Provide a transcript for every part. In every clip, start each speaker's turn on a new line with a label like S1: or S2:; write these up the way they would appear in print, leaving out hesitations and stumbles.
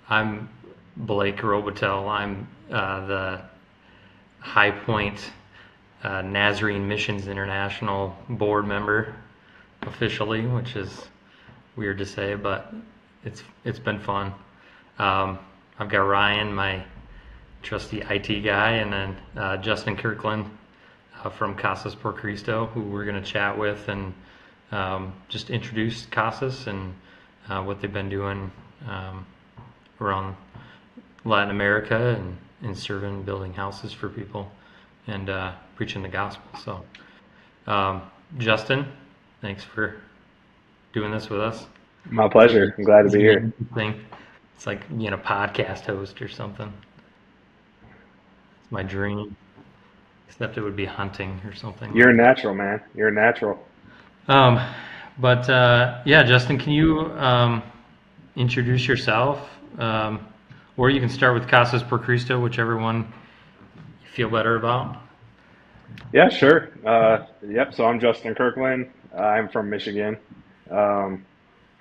S1: I'm Blake Robitel. I'm the High Point Nazarene Missions International board member officially, which is weird to say, but it's been fun. I've got Ryan, my trusty IT guy, and then Justin Kirklin from Casas Por Cristo, who we're going to chat with and just introduce Casas and what they've been doing around Latin America and serving, building houses for people and preaching the gospel. So, Justin, thanks for doing this with us.
S2: My pleasure. I'm glad to be here.
S1: It's like being a podcast host or something. It's my dream, except it would be hunting or something.
S2: You're a natural, man. You're a natural.
S1: Um, but yeah, Justin, can you introduce yourself? Or you can start with Casas Por Cristo, whichever one you feel better about.
S2: Yeah, sure. Yep. So I'm Justin Kirklin. I'm from Michigan,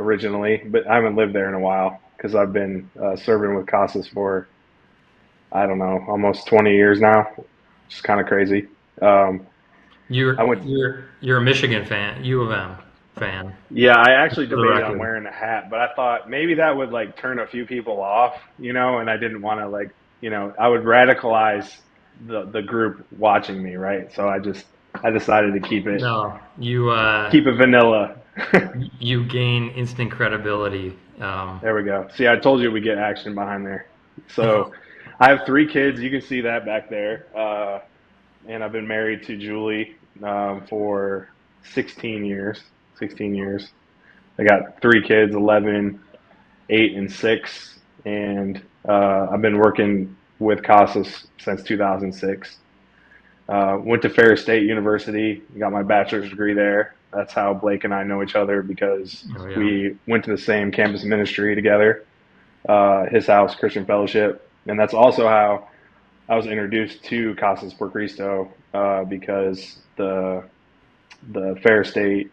S2: originally, but I haven't lived there in a while because I've been serving with Casas for, I don't know, almost 20 years now. It's kind of crazy.
S1: You're
S2: I went.
S1: you're a Michigan fan, U of M fan,
S2: Yeah, I actually
S1: for the
S2: debated on
S1: record.
S2: wearing a hat, but I thought maybe that would like turn a few people off, and I didn't want to I would radicalize the group watching me, right? So I decided to
S1: No,
S2: keep it vanilla.
S1: you gain instant credibility.
S2: There we go. See, I told you we get action behind there. So I have three kids. You can see that back there. And I've been married to Julie for 16 years. 16 years. I got three kids, 11, 8, and 6. And I've been working with Casas since 2006. Went to Ferris State University, got my bachelor's degree there. That's how Blake and I know each other because
S1: Oh yeah.
S2: we went to the same campus ministry together, his house, Christian Fellowship. And that's also how I was introduced to Casas Por Cristo because the Ferris State,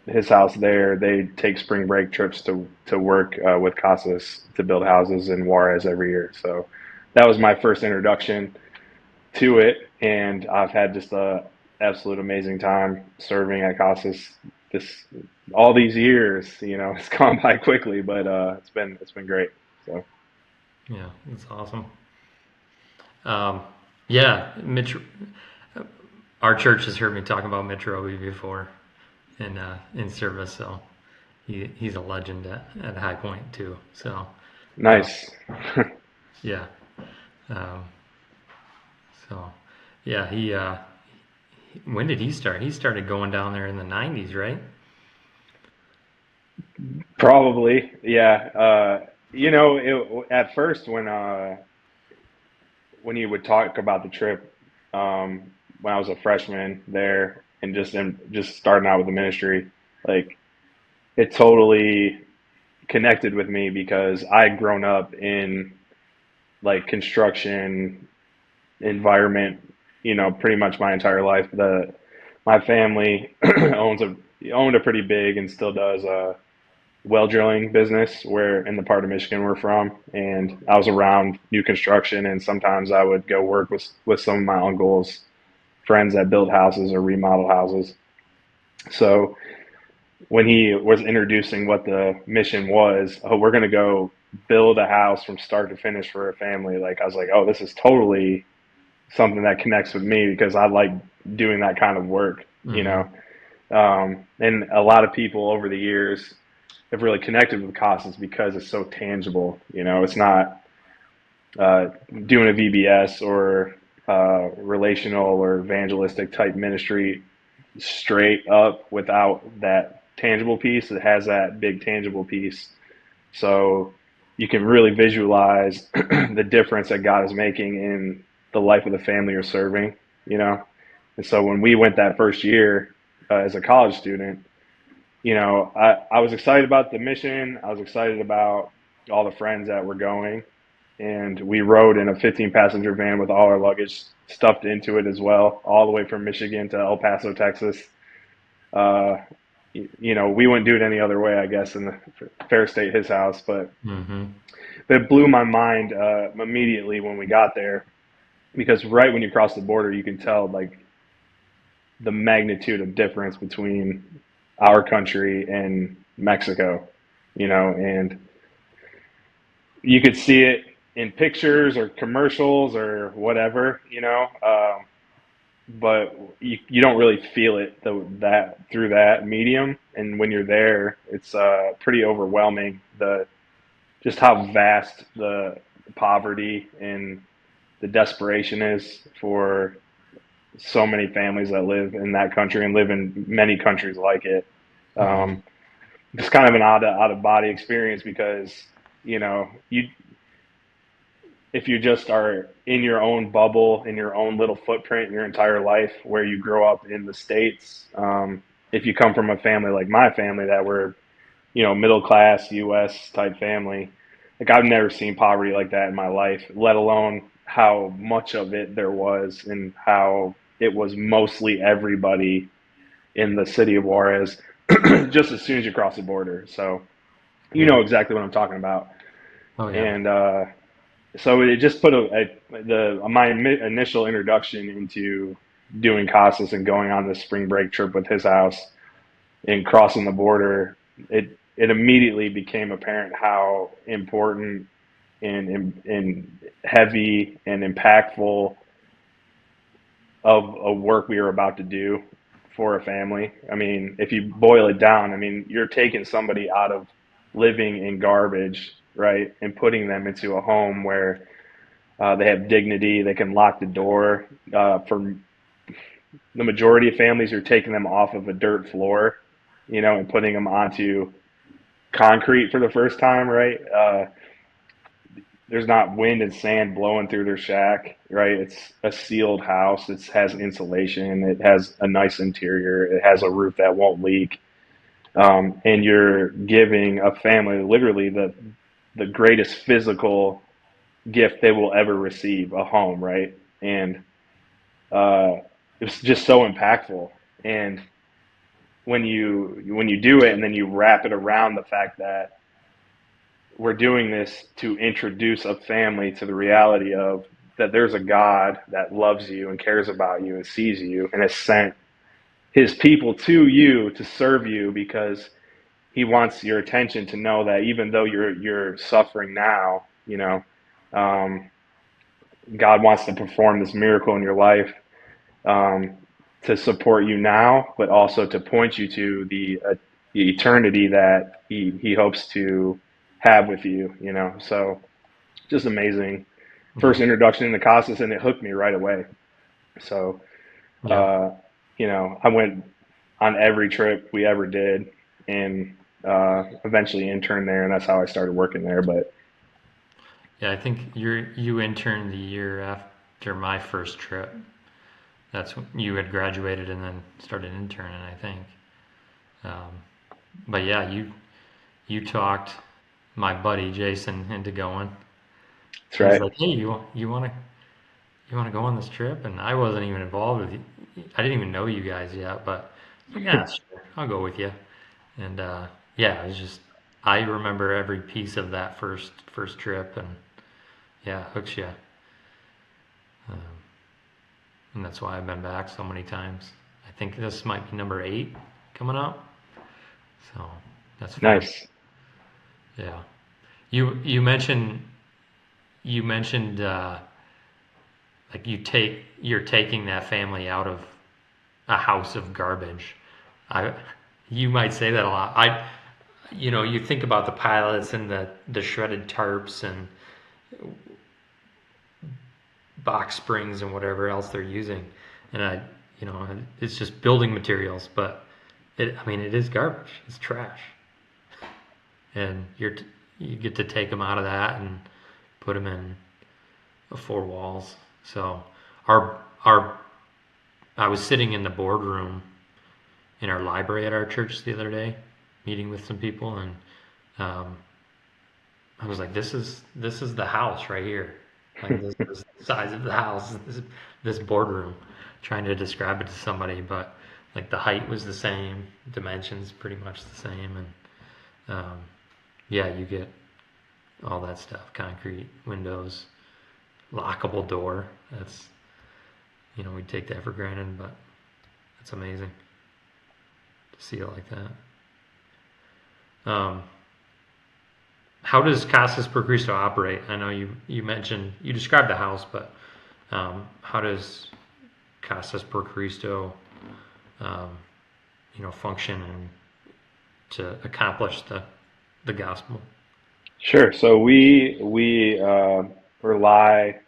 S2: his house there, they take spring break trips to work with Casas to build houses in Juarez every year. So that was my first introduction to it, and I've had just a absolute amazing time serving at Casas. This all these years, it's gone by quickly, but it's been great. So
S1: Yeah, it's awesome. Um, yeah, Mitch, our church has heard me talk about Mitch Roby before in service, so he's a legend at High Point too. So uh,
S2: nice.
S1: yeah, um, so yeah, when did he start? He started going down there in the '90s, right?
S2: Probably, yeah. At first when you would talk about the trip, when I was a freshman there and just starting out with the ministry, like it totally connected with me because I'd grown up in like construction environment, pretty much my entire life. My family owned a pretty big and still does well drilling business where in the part of Michigan we're from, and I was around new construction, and sometimes I would go work with some of my uncles, friends that built houses or remodel houses. So when he was introducing what the mission was, oh, we're going to go build a house from start to finish for a family. Like I was like, oh, this is totally something that connects with me because I like doing that kind of work, you
S1: Mm-hmm.
S2: know. And a lot of people over the years have really connected with Casas because it's so tangible. It's not doing a VBS or relational or evangelistic type ministry straight up without that tangible piece. It has that big tangible piece. So you can really visualize the difference that God is making in the life of the family you're serving, you know? And so when we went that first year as a college student, I was excited about the mission. I was excited about all the friends that were going. And we rode in a 15 passenger van with all our luggage stuffed into it as well, all the way from Michigan to El Paso, Texas. Uh, we wouldn't do it any other way, I guess, in the Fair State, his house. But
S1: Mm-hmm.
S2: but it blew my mind immediately when we got there, because right when you cross the border, you can tell like the magnitude of difference between our country and Mexico, and you could see it in pictures or commercials or whatever, but you don't really feel it that through that medium. And when you're there, it's pretty overwhelming, the just how vast the poverty and the desperation is for so many families that live in that country and live in many countries like it.
S1: Mm-hmm.
S2: Um, it's kind of an out of body experience, because you if you just are in your own bubble, in your own little footprint your entire life, where you grow up in the States, if you come from a family like my family that were, middle class US type family, like I've never seen poverty like that in my life, let alone how much of it there was and how it was mostly everybody in the city of Juarez just as soon as you cross the border. So you
S1: Yeah.
S2: know exactly what I'm talking about.
S1: Oh yeah.
S2: And so it just put my initial introduction into doing Casas and going on this spring break trip with his house and crossing the border. It immediately became apparent how important and heavy and impactful of a work we were about to do for a family. I mean, if you boil it down, I mean, you're taking somebody out of living in garbage, right, and putting them into a home where they have dignity. They can lock the door. For the majority of families, you're taking them off of a dirt floor, and putting them onto concrete for the first time, right? There's not wind and sand blowing through their shack, right? It's a sealed house. It has insulation. It has a nice interior. It has a roof that won't leak. And you're giving a family literally the greatest physical gift they will ever receive, a home, right? And uh, it's just so impactful. And when you do it, and then you wrap it around the fact that we're doing this to introduce a family to the reality of that there's a God that loves you and cares about you and sees you and has sent his people to you to serve you, because he wants your attention, to know that even though you're suffering now, um, God wants to perform this miracle in your life, um, to support you now, but also to point you to the eternity that he hopes to have with you. So just amazing first
S1: Yeah.
S2: introduction into Casas, and it hooked me right away. So
S1: Yeah.
S2: uh, I went on every trip we ever did, and eventually interned there, and that's how I started working there. But
S1: Yeah. I think you interned the year after my first trip. That's when you had graduated and then started interning, I think. Um, but yeah, you talked my buddy Jason into going.
S2: that's
S1: He's
S2: right.
S1: like, "Hey, you want to go on this trip?" And I wasn't even involved with you. I didn't even know you guys yet, but I was like, yeah, sure, I'll go with you. And yeah, it was just I remember every piece of that first trip, and yeah, it hooks you. Um, and that's why I've been back so many times. I think this might be number 8 coming up, so that's fun.
S2: Nice.
S1: Yeah, you mentioned like you're taking that family out of a house of garbage. I you might say that a lot. You think about the pilots and the shredded tarps and box springs and whatever else they're using, and it's just building materials, but it is garbage. It's trash, and you get to take them out of that and put them in 4 walls. So our I was sitting in the boardroom in our library at our church the other day, meeting with some people, and um, I was like, this is the house right here. Like this is the size of the house. This boardroom. Trying to describe it to somebody, but like the height was the same, dimensions pretty much the same, and yeah, all that stuff, concrete windows, lockable door. That's, we take that for granted, but it's amazing to see it like that. How does Casas Por Cristo operate? I know you mentioned, you described the house, but how does Casas Por Cristo, function and to accomplish the gospel?
S2: Sure. So we rely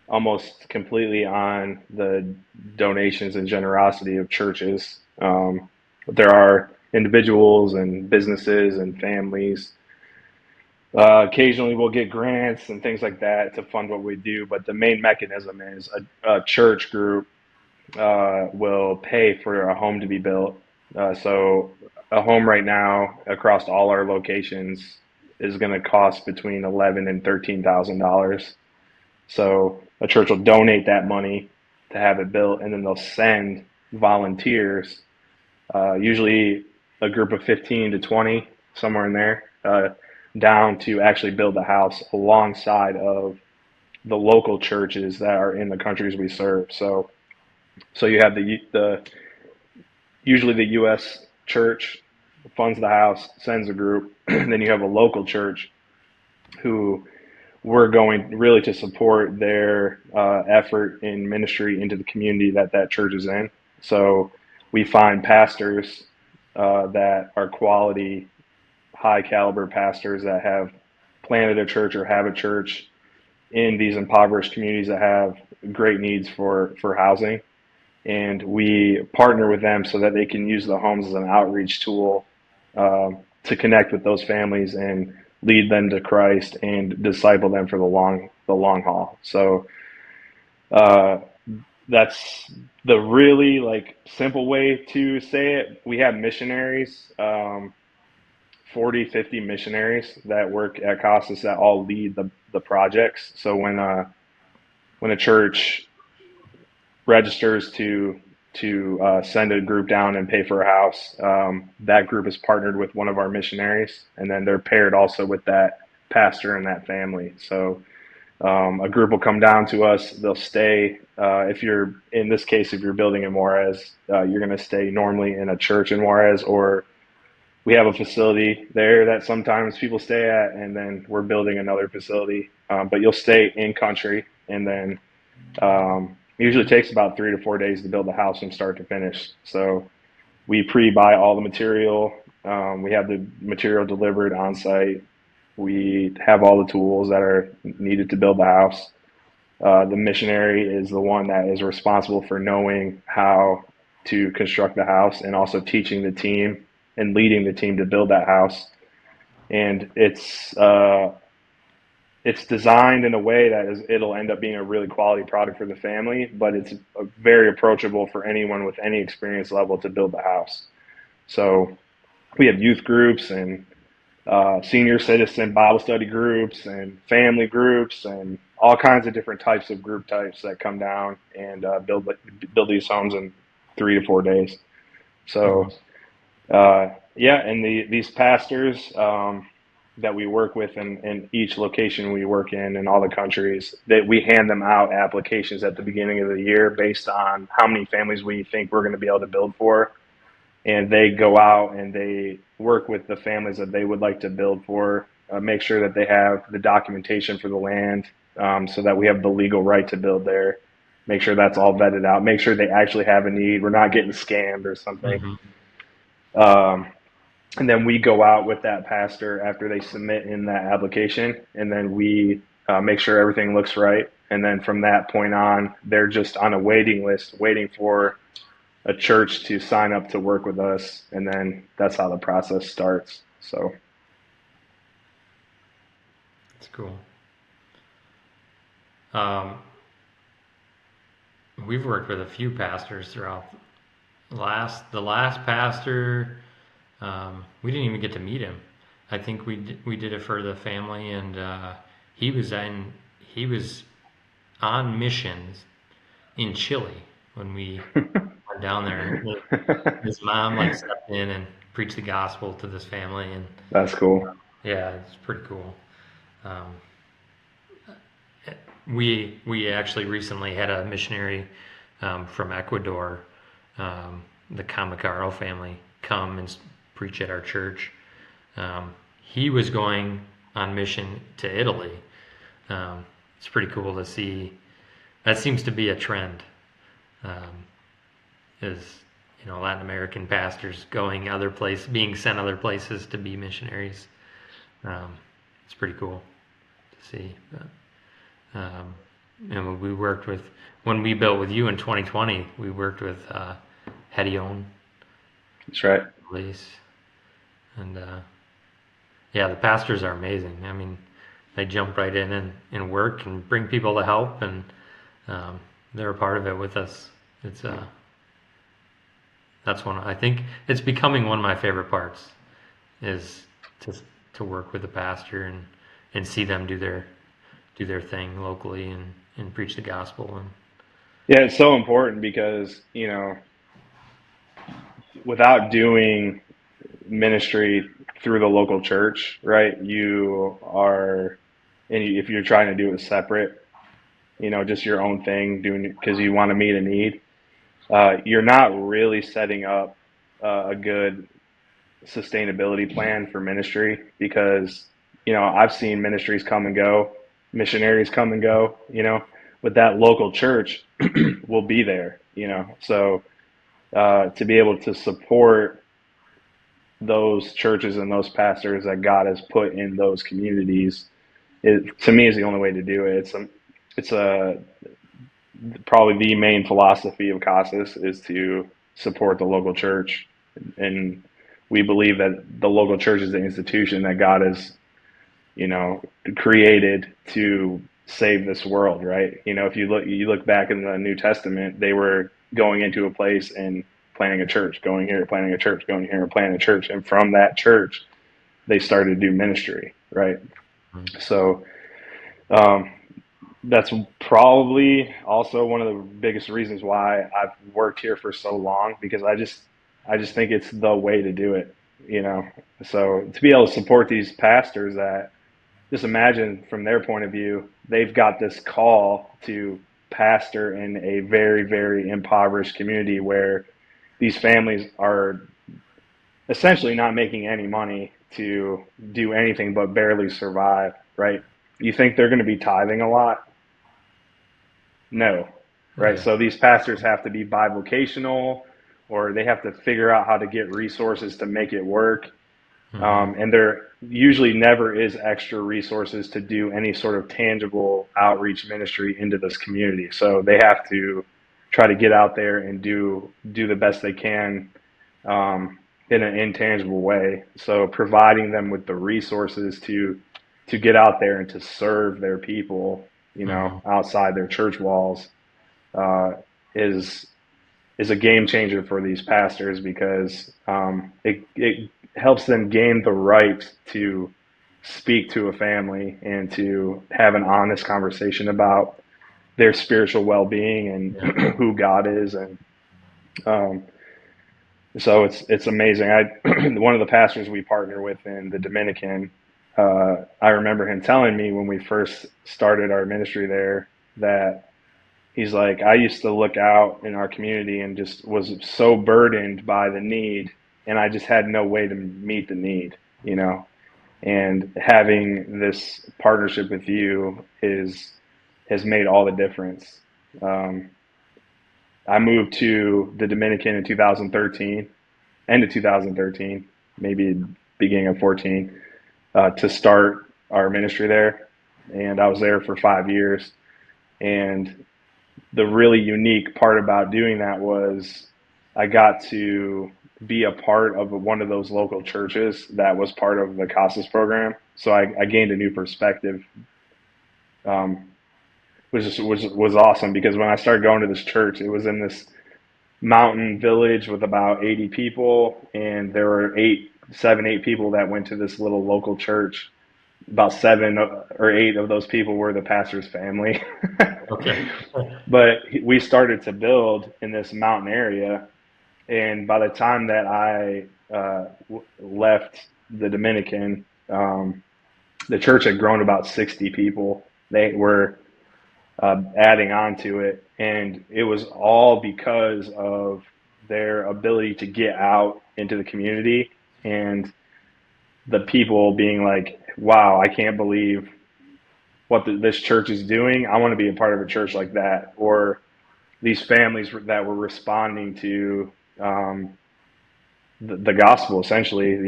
S2: almost completely on the donations and generosity of churches. There are individuals and businesses and families. Occasionally, we'll get grants and things like that to fund what we do, but the main mechanism is a church group will pay for a home to be built. So, a home right now across all our locations is going to cost between $11,000 and $13,000. So a church will donate that money to have it built, and then they'll send volunteers, usually a group of 15 to 20, somewhere in there, down to actually build the house alongside of the local churches that are in the countries we serve. So you have the usually the U.S. church funds the house, sends a group, then you have a local church who we're going really to support their effort in ministry into the community that church is in. So we find pastors that are quality, high caliber pastors that have planted a church or have a church in these impoverished communities that have great needs for housing. And we partner with them so that they can use the homes as an outreach tool to connect with those families and lead them to Christ and disciple them for the long haul. So that's the really simple way to say it. We have missionaries, 40, 50 missionaries that work at Casas that all lead the projects. So when a church registers to send a group down and pay for a house, that group is partnered with one of our missionaries, and then they're paired also with that pastor and that family. So a group will come down to us. They'll stay. If you're in this case, if you're building in Juarez, you're going to stay normally in a church in Juarez, or we have a facility there that sometimes people stay at, and then we're building another facility. But you'll stay in country, and then usually takes about 3 to 4 days to build the house from start to finish. So we pre-buy all the material. We have the material delivered on site. We have all the tools that are needed to build the house. The missionary is the one that is responsible for knowing how to construct the house and also teaching the team and leading the team to build that house. And it's designed in a way that it'll end up being a really quality product for the family, but it's very approachable for anyone with any experience level to build the house. So we have youth groups and senior citizen Bible study groups and family groups and all kinds of different types of group types that come down and build these homes in 3 to 4 days. So and these pastors that we work with in each location we work in all the countries, that we hand them out applications at the beginning of the year based on how many families we think we're going to be able to build for. And they go out and they work with the families that they would like to build for, make sure that they have the documentation for the land, so that we have the legal right to build there, make sure that's all vetted out, make sure they actually have a need, we're not getting scammed or something. And then we go out with that pastor after they submit in that application, and then we make sure everything looks right. And then from that point on, they're just on a waiting list, waiting for a church to sign up to work with us, and then that's how the process starts. So
S1: That's cool. We've worked with a few pastors throughout. The last pastor, we didn't even get to meet him. I think we did it for the family, and he was on missions in Chile when we went down there. His mom stepped in and preached the gospel to this family, and
S2: that's cool.
S1: yeah, it's pretty cool. Um, we actually recently had a missionary from Ecuador, the Kamikaro family, come and preach at our church. He was going on mission to Italy. It's pretty cool to see. That seems to be a trend. Is Latin American pastors going other places, being sent other places to be missionaries. It's pretty cool to see. But, we worked with, when we built with you in 2020, we worked with Hedion.
S2: That's right.
S1: Police. And yeah, the pastors are amazing. I mean, they jump right in and work and bring people to help, and they're a part of it with us. It's that's one, I think it's becoming one of my favorite parts, is to work with the pastor and see them do their thing locally and preach the gospel. And
S2: Yeah, it's so important because, without doing ministry through the local church, right, if you're trying to do it separate, just your own thing, doing it because you want to meet a need, you're not really setting up a good sustainability plan for ministry, because, I've seen ministries come and go, missionaries come and go, but that local church will be there, so to be able to support those churches and those pastors that God has put in those communities, to me, is the only way to do it. It's probably the main philosophy of Casas is to support the local church, and we believe that the local church is the institution that God has, created to save this world, right? If you look back in the New Testament, they were going into a place and planting a church, going here, planting a church, going here, planting a church, and from that church, they started to do ministry, right?
S1: mm-hmm.
S2: So that's probably also one of the biggest reasons why I've worked here for so long, because I just think it's the way to do it, So to be able to support these pastors that, just imagine from their point of view, they've got this call to pastor in a very, very impoverished community where these families are essentially not making any money to do anything but barely survive, right? You think they're going to be tithing a lot? No, right?
S1: Yeah.
S2: So these pastors have to be bivocational, or they have to figure out how to get resources to make it work.
S1: Mm-hmm.
S2: And there usually never is extra resources to do any sort of tangible outreach ministry into this community. So they have to try to get out there and do the best they can in an intangible way. So providing them with the resources to get out there and to serve their people,
S1: Mm-hmm.
S2: outside their church walls, uh, is a game changer for these pastors, because it helps them gain the right to speak to a family and to have an honest conversation about their spiritual well-being and
S1: Yeah.
S2: who God is. And um, so it's amazing. One of the pastors we partner with in the Dominican, I remember him telling me when we first started our ministry there that he's like, I used to look out in our community and just was so burdened by the need, and I just had no way to meet the need. And having this partnership with you has made all the difference. Um, I moved to the Dominican in 2013, end of 2013, maybe beginning of 14, to start our ministry there, and I was there for 5 years. And the really unique part about doing that was I got to be a part of one of those local churches that was part of the Casas program. So I gained a new perspective, um, which was awesome, because when I started going to this church, it was in this mountain village with about 80 people, and there were 8 people that went to this little local church. About 7 or 8 of those people were the pastor's family.
S1: Okay.
S2: But we started to build in this mountain area, and by the time that I left the Dominican, the church had grown about 60 people. They were adding on to it, and it was all because of their ability to get out into the community and the people being like, "Wow, I can't believe what this church is doing. I want to be a part of a church like that." Or these families that were responding to um, the gospel, essentially,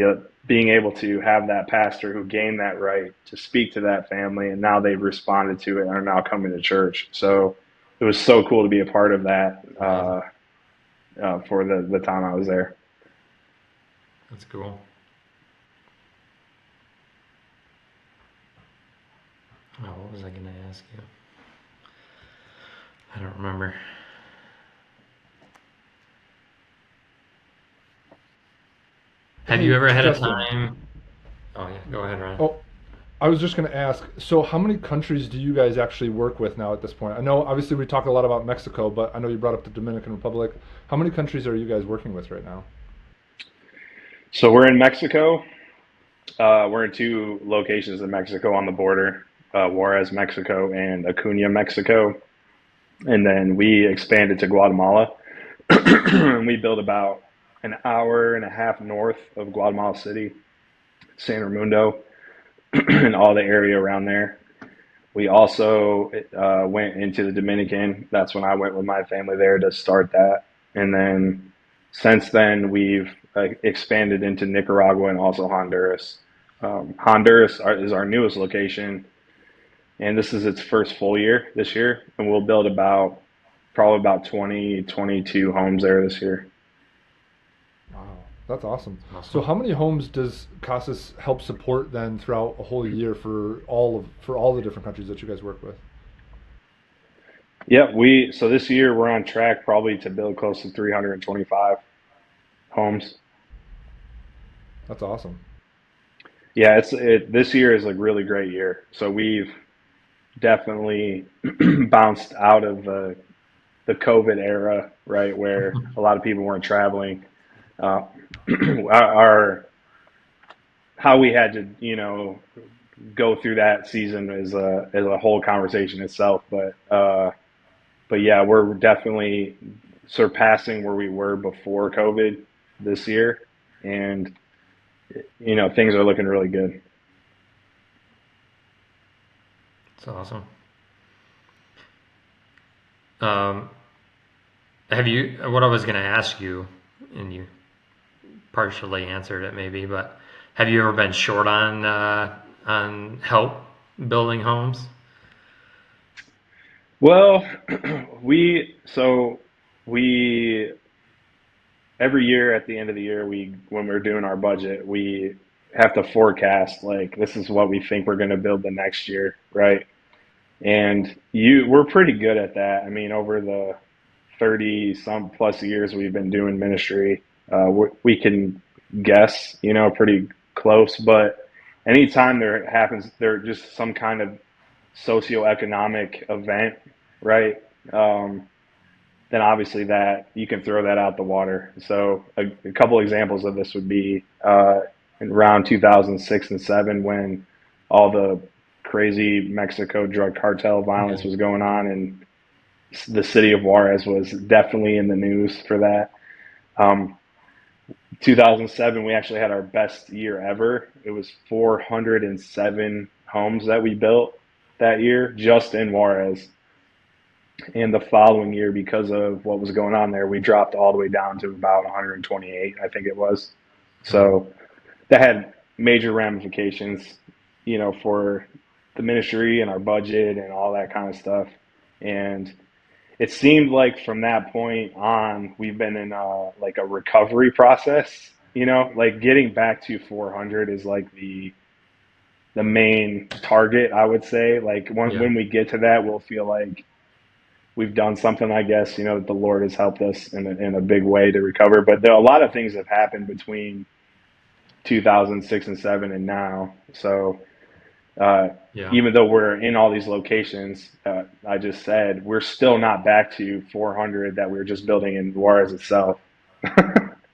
S2: being able to have that pastor who gained that right to speak to that family, and now they've responded to it and are now coming to church. So it was so cool to be a part of that
S1: Amazing.
S2: for the time I was there.
S1: That's cool. Oh, what was I going to ask you? I don't remember. Have you
S3: Hey,
S1: ever had a
S3: Justin.
S1: time? Oh yeah, go ahead, Ryan.
S3: Oh, I was just going to ask, so how many countries do you guys actually work with now at this point? I know obviously we talked a lot about Mexico, but I know you brought up the Dominican Republic. How many countries are you guys working with right now?
S2: So we're in Mexico. We're in two locations in Mexico on the border, Juarez, Mexico, and Acuna, Mexico. And then we expanded to Guatemala. And we built about an hour and a half north of Guatemala City, San Raimundo, and all the area around there. We also went into the Dominican. That's when I went with my family there to start that. And then since then, we've expanded into Nicaragua and also Honduras. Honduras is our newest location, and this is its first full year this year. And we'll build probably about 20, 22 homes there this year.
S3: Wow, that's awesome. So
S1: Awesome.
S3: how many homes does Casas help support then throughout a whole year for all the different countries that you guys work with?
S2: Yeah, so this year we're on track probably to build close to 325 homes.
S3: That's awesome.
S2: Yeah, this year is a really great year. So we've definitely bounced out of the COVID era, right, where a lot of people weren't traveling. Uh, our how we had to, go through that season is a whole conversation itself. But yeah, we're definitely surpassing where we were before COVID this year, and things are looking really good.
S1: It's awesome. Um, have you? What I was going to ask you, and you partially answered it maybe, but have you ever been short on help building homes?
S2: Well, we every year at the end of the year, when we're doing our budget, we have to forecast like this is what we think we're going to build the next year, right? And we're pretty good at that. I mean, over the 30 some plus years we've been doing ministry, we can guess, pretty close. But anytime there just some kind of socioeconomic event, right? Um, then obviously that you can throw that out the water. So a couple examples of this would be in around 2006 and seven when all the crazy Mexico drug cartel violence
S1: Yeah.
S2: was going on, and the city of Juarez was definitely in the news for that. Um, 2007, we actually had our best year ever. It was 407 homes that we built that year just in Juarez. And the following year, because of what was going on there, we dropped all the way down to about 128, I think it was.
S1: Hmm.
S2: So that had major ramifications, for the ministry and our budget and all that kind of stuff. And it seemed like from that point on, we've been in like a recovery process. Like getting back to 400 is like the main target, I would say. Like
S1: Yeah.
S2: when we get to that, we'll feel like we've done something, I guess, that the Lord has helped us in a big way to recover. But a lot of things have happened between 2006 and 7 and now. So uh,
S1: Yeah.
S2: even though we're in all these locations, I just said, we're still not back to 400 that we were just building in Juarez itself.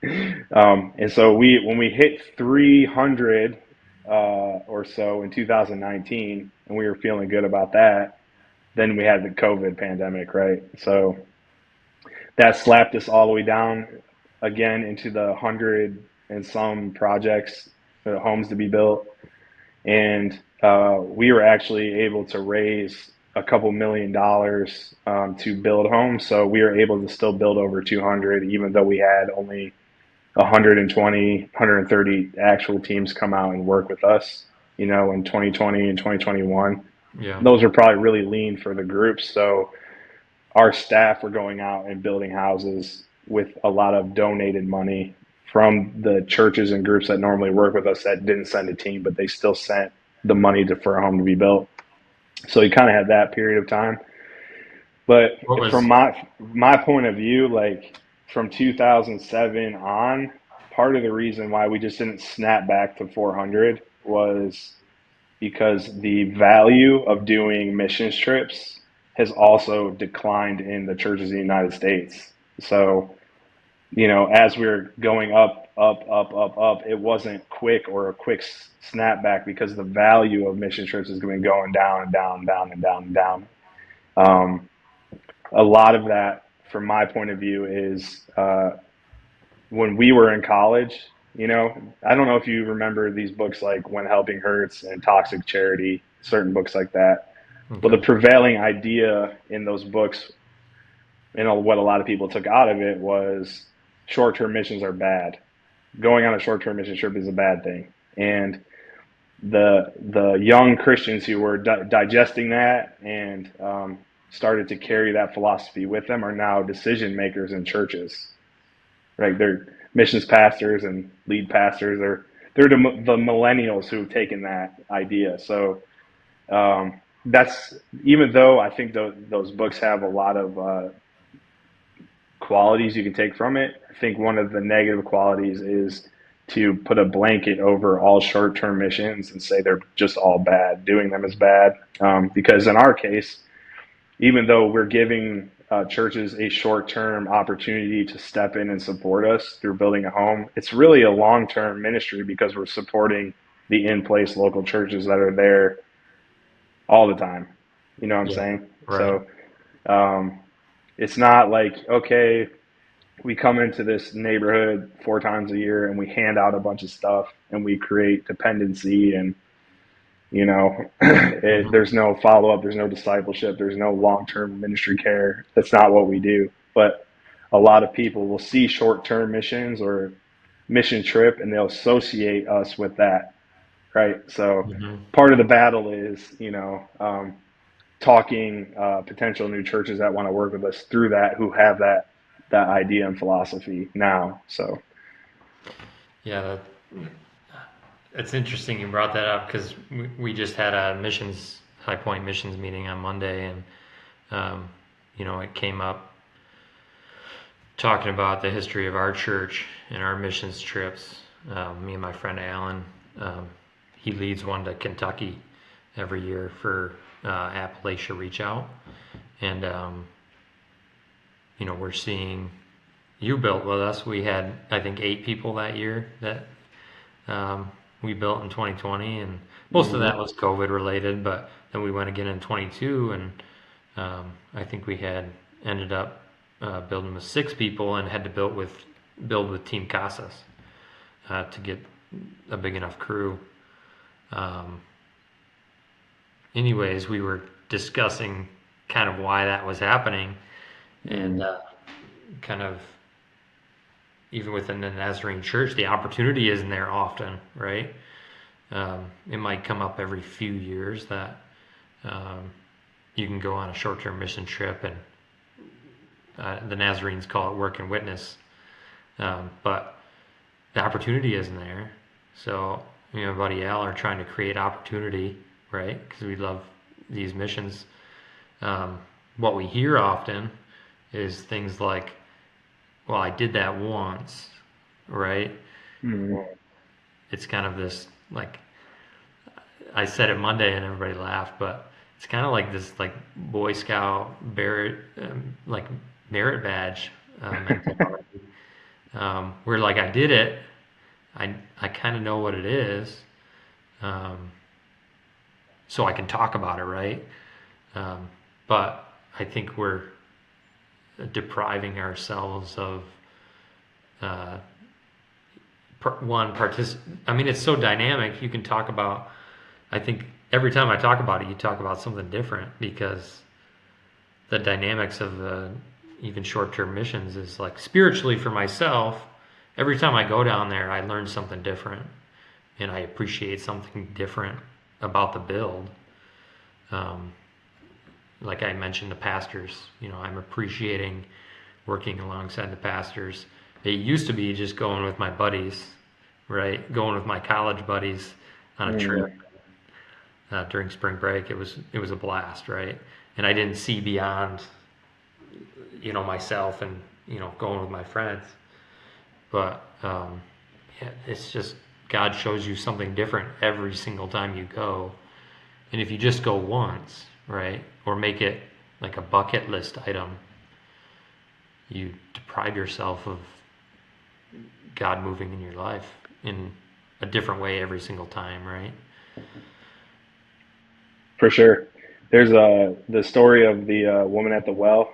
S2: And so when we hit 300, or so in 2019, and we were feeling good about that. Then we had the COVID pandemic, right? So that slapped us all the way down again into the hundred and some projects, homes to be built, and we were actually able to raise a couple $1 million to build homes. So we were able to still build over 200, even though we had only 120, 130 actual teams come out and work with us, in 2020 and 2021.
S1: Yeah.
S2: Those are probably really lean for the groups. So our staff were going out and building houses with a lot of donated money from the churches and groups that normally work with us that didn't send a team, but they still sent the money for a home to be built. So you kind of had that period of time. But
S1: What
S2: from
S1: was,
S2: my point of view, like from 2007 on, part of the reason why we just didn't snap back to 400 was because the value of doing missions trips has also declined in the churches in the United States. So, as we're going up, up, up, up, up, it wasn't quick or a quick snapback because the value of mission trips has been going down and down, down and down and down. Um, a lot of that, from my point of view, is when we were in college. I don't know if you remember these books like When Helping Hurts and Toxic Charity, certain books like that. Well, the
S1: okay.
S2: prevailing idea in those books, and what a lot of people took out of it, was short-term missions are bad. Going on a short-term mission trip is a bad thing, and the young Christians who were digesting that and started to carry that philosophy with them are now decision makers in churches. Right? They're missions pastors and lead pastors. They're the millennials who have taken that idea. So that's, even though I think those books have a lot of qualities you can take from it. I think one of the negative qualities is to put a blanket over all short-term missions and say they're just all bad. Doing them is bad, because in our case, even though we're giving churches a short-term opportunity to step in and support us through building a home, it's really a long-term ministry because we're supporting the in-place local churches that are there all the time. You know what I'm
S1: Yeah.
S2: saying?
S1: Right.
S2: So it's not like, okay, we come into this neighborhood 4 times a year and we hand out a bunch of stuff and we create dependency and
S1: Hmm.
S2: there's no follow up, there's no discipleship, there's no long term ministry care. That's not what we do. But a lot of people will see short term missions or mission trip and they'll associate us with that, right? So
S1: Hmm.
S2: part of the battle is, talking potential new churches that want to work with us through that, who have that idea and philosophy now. So
S1: Yeah, it's interesting you brought that up because we just had a High Point missions meeting on Monday, and it came up talking about the history of our church and our missions trips. Me and my friend Alan, he leads one to Kentucky every year for Appalachia Reach Out, and we're seeing you built with us. We had, I think, 8 people that year that we built in 2020, and most of that was COVID related, but then we went again in 22, and I think we had ended up building with 6 people and had to build with Team Casas to get a big enough crew. Anyways, we were discussing kind of why that was happening, and kind of even within the Nazarene church, the opportunity isn't there often, right? It might come up every few years that you can go on a short-term mission trip, and the Nazarenes call it work and witness, but the opportunity isn't there. So buddy Al are trying to create opportunity, right? Because we love these missions. What we hear often is things like, well, I did that once, right?
S2: mm-hmm.
S1: It's kind of this, like, I said it Monday and everybody laughed, but it's kind of like this, like, Boy Scout like merit badge mentality, where, like, I did it, I kind of know what it is, so I can talk about it, right? But I think we're depriving ourselves of I mean, it's so dynamic. You can talk about. I think every time I talk about it, you talk about something different because the dynamics of even short-term missions is like spiritually for myself. Every time I go down there, I learn something different, and I appreciate something different about the build. Like I mentioned, the pastors. I'm appreciating working alongside the pastors. It used to be just going with my buddies, right? Going with my college buddies on a trip during spring break. It was a blast, right? And I didn't see beyond, myself and going with my friends. But yeah, it's just God shows you something different every single time you go. And if you just go once, right, or make it like a bucket list item, you deprive yourself of God moving in your life in a different way every single time, right?
S2: For sure. There's the story of the woman at the well,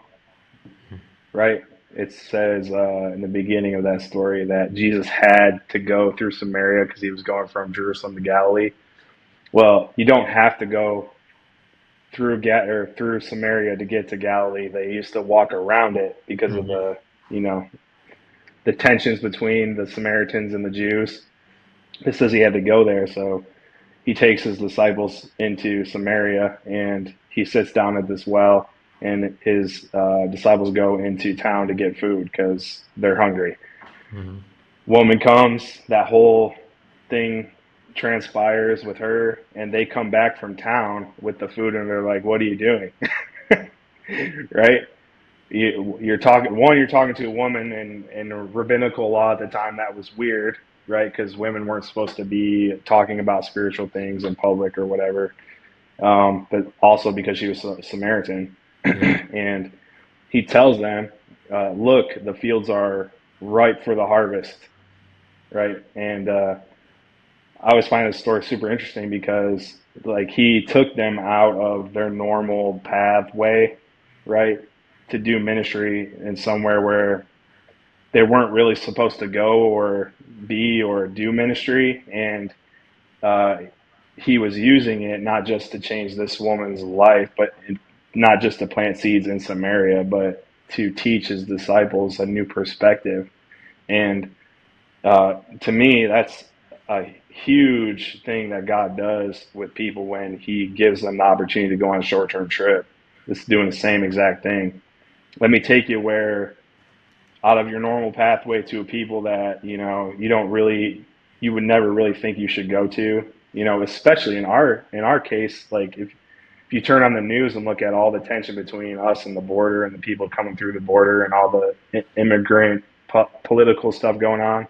S2: right? It says in the beginning of that story that Jesus had to go through Samaria because he was going from Jerusalem to Galilee. Well, you don't have to go through Samaria to get to Galilee. They used to walk around it because of you know the tensions between the Samaritans and the Jews. It says he had to go there, so he takes his disciples into Samaria and he sits down at this well, and his disciples go into town to get food because they're hungry.
S1: Mm-hmm.
S2: Woman comes, that whole thing transpires with her, and they come back from town with the food, and they're like, "What are you doing?" Right? You're talking to a woman, and in rabbinical law at the time that was weird, right? Because women weren't supposed to be talking about spiritual things in public or whatever. But also because she was a Samaritan, and he tells them, "Look, the fields are ripe for the harvest." Right? And I always find this story super interesting because like he took them out of their normal pathway, right, to do ministry in somewhere where they weren't really supposed to go or be or do ministry, and uh, he was using it not just to change this woman's life, but not just to plant seeds in Samaria, but to teach his disciples a new perspective. And to me, that's a huge thing that God does with people when he gives them the opportunity to go on a short-term trip. It's doing the same exact thing. Let me take you where out of your normal pathway to a people that, you would never really think you should go to, especially in our case, like if you turn on the news and look at all the tension between us and the border and the people coming through the border and all the immigrant political stuff going on,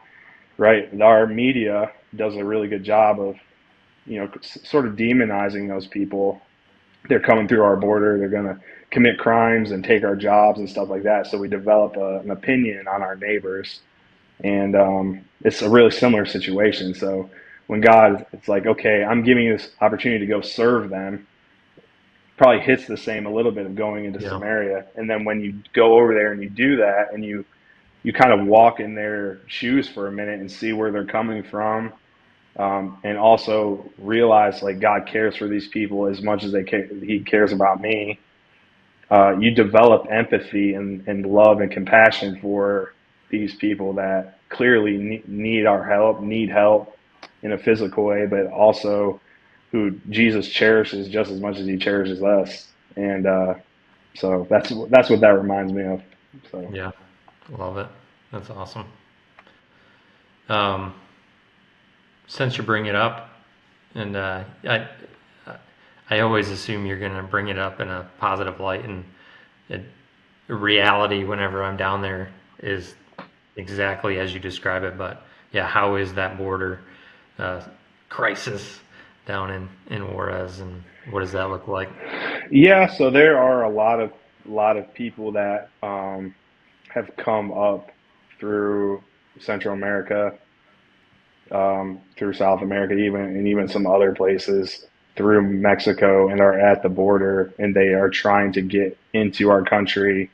S2: right? Our media does a really good job of, sort of demonizing those people. They're coming through our border. They're going to commit crimes and take our jobs and stuff like that. So we develop an opinion on our neighbors, and it's a really similar situation. So when God, it's like, okay, I'm giving you this opportunity to go serve them. Probably hits the same a little bit of going into Samaria, and then when you go over there and you do that, and you kind of walk in their shoes for a minute and see where they're coming from, and also realize like God cares for these people as much as He cares about me. You develop empathy and love and compassion for these people that clearly need our help, need help in a physical way, but also who Jesus cherishes just as much as He cherishes us. And so that's what that reminds me of. So
S1: Yeah, love it. That's awesome. Since you bring it up, and I always assume you're going to bring it up in a positive light, and reality whenever I'm down there is exactly as you describe it. But yeah, how is that border crisis down in Juarez, and what does that look like?
S2: yeah, so there are a lot of people that have come up through Central America through South America, even some other places through Mexico, and are at the border, and they are trying to get into our country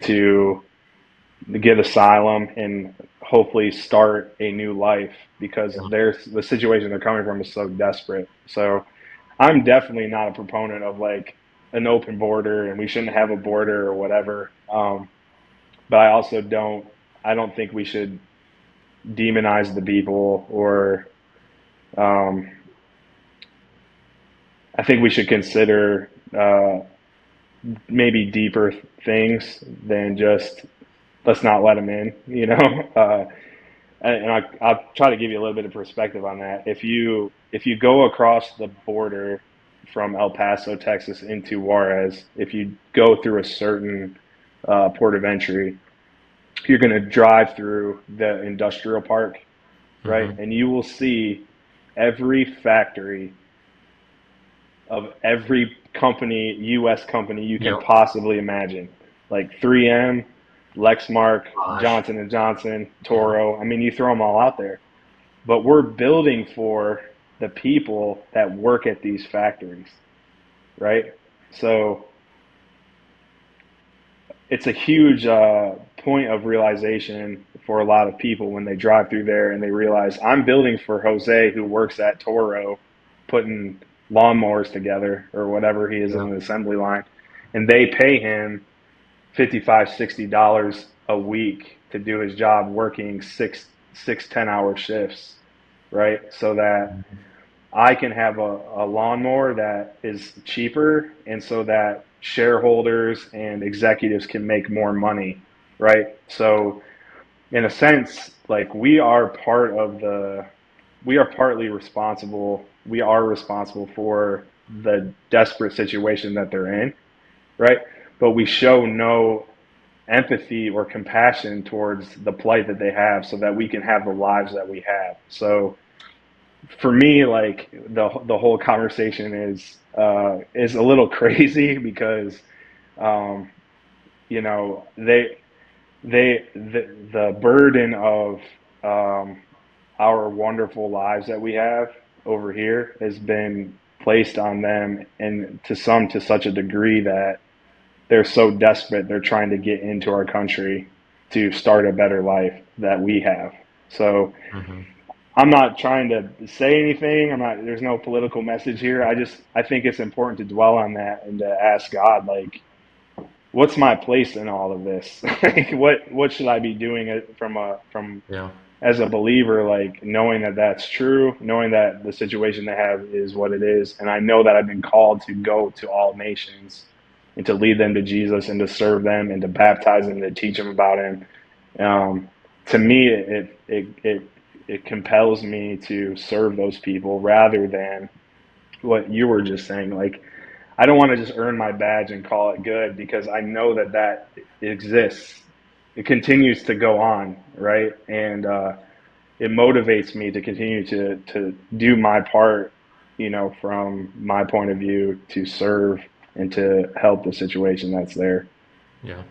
S2: to get asylum and hopefully start a new life because
S1: Yeah.
S2: the situation they're coming from is so desperate. So I'm definitely not a proponent of like an open border and we shouldn't have a border or whatever. But I also I don't think we should demonize the people or um, I think we should consider maybe deeper things than just let's not let them in, you know. I'll try to give you a little bit of perspective on that. If you go across the border from El Paso, Texas, into Juarez, if you go through a certain port of entry, you're going to drive through the industrial park, right?
S1: Mm-hmm.
S2: And you will see every factory of every company, U.S. company you can
S1: Yep.
S2: possibly imagine, like 3M, Lexmark,
S1: Gosh.
S2: Johnson and Johnson,
S1: Yeah.
S2: Toro. I mean, you throw them all out there. But we're building for the people that work at these factories, right? So it's a huge point of realization for a lot of people when they drive through there and they realize I'm building for Jose who works at Toro, putting lawnmowers together or whatever he is in
S1: Yeah.
S2: an assembly line, and they pay him $55, $60 a week to do his job, working six 10-hour shifts, right? So that I can have a lawnmower that is cheaper, and so that shareholders and executives can make more money, right? So, in a sense, like we are partly responsible. We are responsible for the desperate situation that they're in, right? But we show no empathy or compassion towards the plight that they have, so that we can have the lives that we have. So for me, like the whole conversation is a little crazy because um, you know the burden of our wonderful lives that we have over here has been placed on them, and to some to such a degree that they're so desperate they're trying to get into our country to start a better life that we have. So
S1: Mm-hmm.
S2: I'm not trying to say anything. There's no political message here. I think it's important to dwell on that and to ask God, like, what's my place in all of this? Like, what should I be doing from
S1: Yeah.
S2: as a believer, like knowing that that's true, knowing that the situation they have is what it is. And I know that I've been called to go to all nations and to lead them to Jesus and to serve them and to baptize them and to teach them about him. Um, to me, it compels me to serve those people rather than what you were just saying. Like, I don't want to just earn my badge and call it good because I know that that exists. It continues to go on, right? And it motivates me to continue to do my part, you know, from my point of view to serve and to help the situation that's there.
S1: Yeah.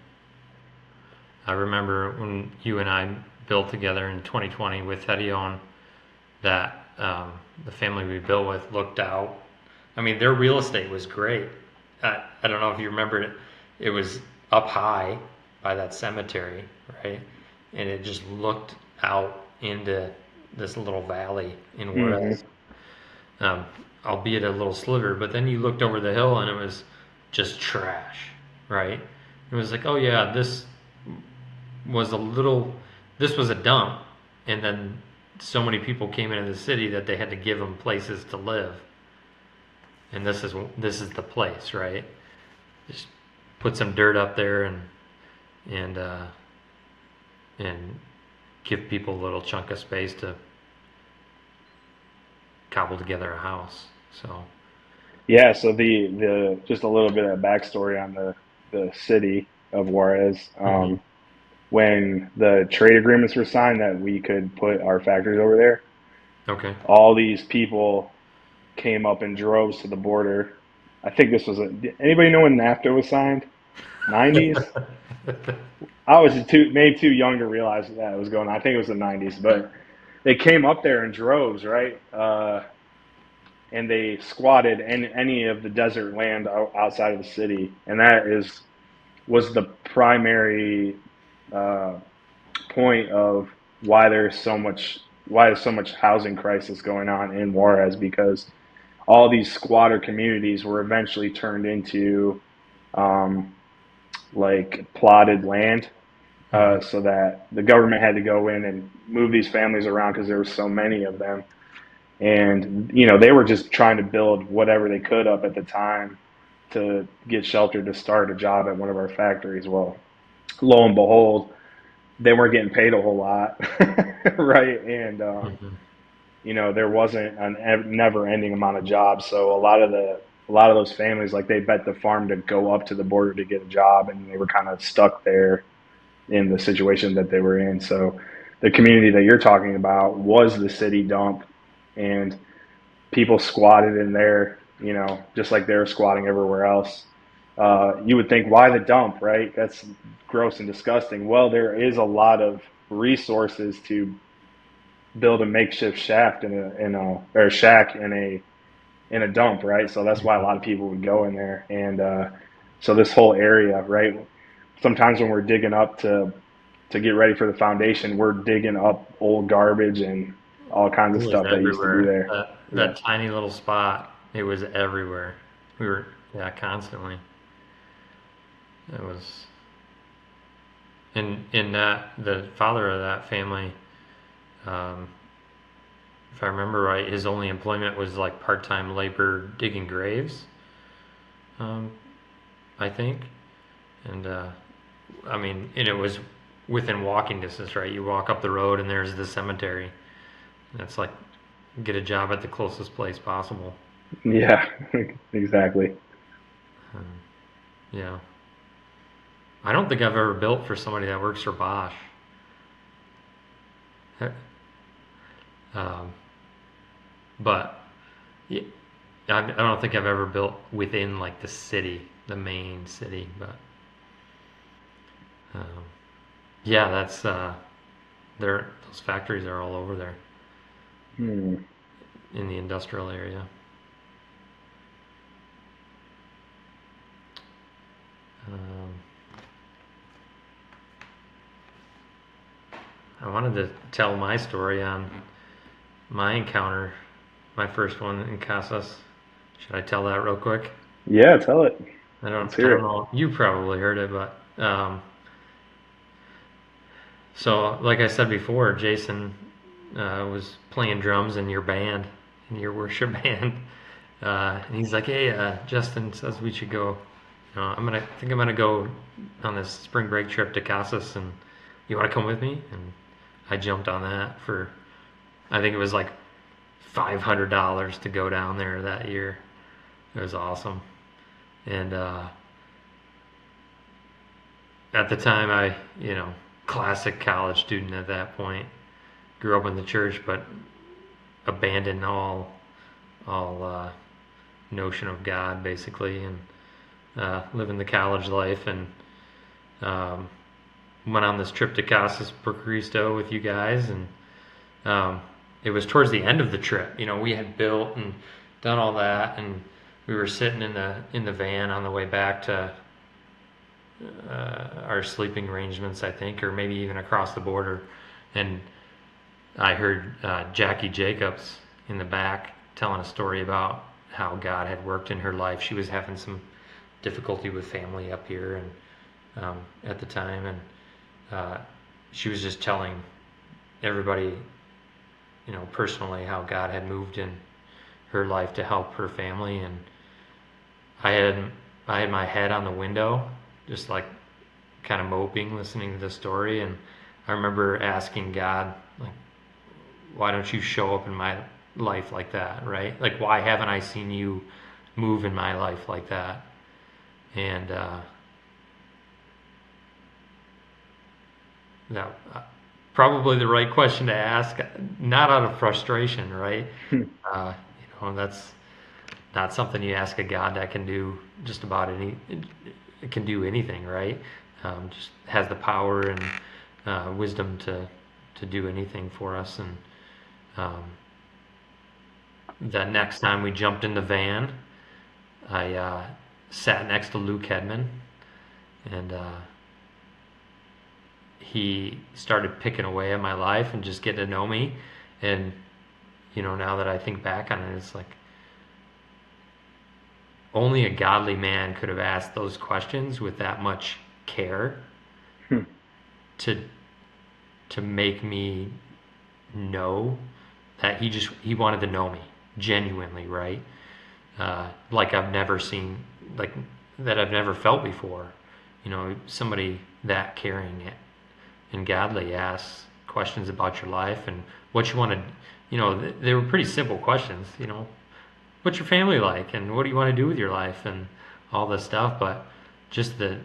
S1: I remember when you and I built together in 2020 with Hedion that the family we built with looked out. I mean, their real estate was great. I don't know if you remember it. It was up high by that cemetery, right? And it just looked out into this little valley in
S2: Hmm.
S1: Juarez, um, albeit a little sliver. But then you looked over the hill and it was just trash, right? It was like, oh yeah, was a little, this was a dump, and then so many people came into the city that they had to give them places to live, and this is the place, right? Just put some dirt up there and and give people a little chunk of space to cobble together a house. So
S2: Yeah. So the just a little bit of backstory on the city of Juarez.
S1: mm-hmm.
S2: When the trade agreements were signed that we could put our factories over there,
S1: Okay.
S2: all these people came up in droves to the border. I think this was anybody know when NAFTA was signed? 90s? I was maybe too young to realize that it was going on. I think it was the 90s, but they came up there in droves, right? And they squatted in any of the desert land outside of the city, and that was the primary uh, point of why there's so much housing crisis going on in Juarez, because all these squatter communities were eventually turned into um, like plotted land,
S1: Mhm.
S2: so that the government had to go in and move these families around because there were so many of them. And they were just trying to build whatever they could up at the time to get shelter to start a job at one of our factories. Well, lo and behold, they weren't getting paid a whole lot, right? And
S1: Mhm.
S2: there wasn't a never-ending amount of jobs. So a lot of those families, like, they bet the farm to go up to the border to get a job, and they were kind of stuck there in the situation that they were in. So the community that you're talking about was the city dump, and people squatted in there, just like they were squatting everywhere else. You would think, why the dump, right? That's gross and disgusting. Well, there is a lot of resources to build a makeshift shaft or shack in a dump, right? So that's why a
S1: Mhm.
S2: lot of people would go in there, and so this whole area, right? Sometimes when we're digging up to get ready for the foundation, we're digging up old garbage and all kinds
S1: It
S2: of
S1: was
S2: stuff that used to be
S1: everywhere.
S2: there. Yeah.
S1: That tiny little spot, it was everywhere. We were, yeah, constantly. It was, in that, the father of that family, um, if I remember right, his only employment was like part-time labor digging graves, um, I think. And I mean, and it was within walking distance, right? You walk up the road and there's the cemetery. And it's like get a job at the closest place possible.
S2: Yeah, exactly.
S1: Um, yeah, I don't think I've ever built for somebody that works for Bosch. um, but yeah, I don't think I've ever built within like the city, the main city. But um, yeah, that's there. Those factories are all over there
S2: Hmm.
S1: in the industrial area. Um, I wanted to tell my story on my encounter, my first one in Casas. Should I tell that real quick?
S2: Yeah, tell it.
S1: I don't,
S2: Let's
S1: I
S2: hear
S1: don't
S2: it.
S1: know. You probably heard it, but so like I said before, Jason was playing drums in your band, in your worship band, and he's like, "Hey, Justin says we should go. I'm gonna go on this spring break trip to Casas, and you want to come with me?" And I jumped on that for, I think it was like $500 to go down there that year. It was awesome. And at the time, classic college student at that point, grew up in the church, but abandoned all notion of God basically, and living the college life, and um, went on this trip to Casas Por Cristo with you guys, and um, it was towards the end of the trip. We had built and done all that, and we were sitting in the van on the way back to our sleeping arrangements, I think, or maybe even across the border, and I heard Jackie Jacobs in the back telling a story about how God had worked in her life. She was having some difficulty with family up here, and at the time, and she was just telling everybody, personally, how God had moved in her life to help her family. And I had I had my head on the window, just like kind of moping, listening to the story. And I remember asking God, like, why don't you show up in my life like that, right? Like, why haven't I seen you move in my life like that? And that probably the right question to ask, not out of frustration, right? Uh, that's not something you ask a God that can do just about it can do anything, right? Just has the power and wisdom to do anything for us. And Um, the next time we jumped in the van, I sat next to Luke Hedman, and he started picking away at my life and just getting to know me. And now that I think back on it, it's like only a godly man could have asked those questions with that much care to make me know that he wanted to know me genuinely, right? Like I've never seen, like that I've never felt before. Somebody that caring and godly asks questions about your life and what you want to. They were pretty simple questions. What's your family like, and what do you want to do with your life, and all this stuff. But just the